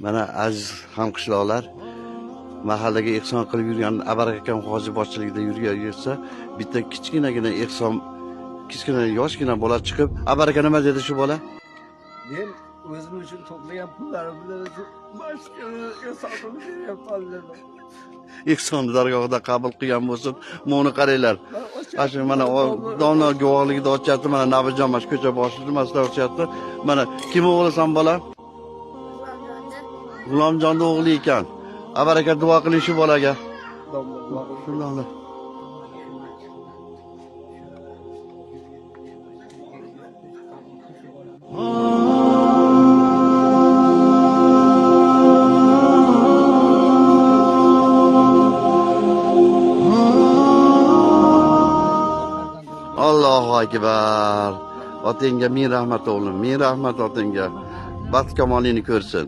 Mana aziz hamqishloqlar, mahallaga ehson qilib yurgan Abarak akam hoji boshchiligida yursa, bitta kichkinagina ehson, kichkina yoshgina bola chiqib, Abarak aka nima dedi shu bola? Men o'zim uchun to'plagan pullarim bilan shu masjidga sotib beryapman dedi. Ehsonni dargohida qabul qilgan bo'lsin, meni qaranglar. Shu mana domla guvohligida ochyapti, mana Nabijon mana ko'cha boshida maslar ochyapti. Mana kim o'g'lisan bola? G'ulomjonning o'g'li ekan. Abarak aka duo qiling shu bolaga. Shunday. Allohu akbar. Otingga ming rahmat o'g'lim, ming rahmat otingga. Baxt kamolingni ko'rsin.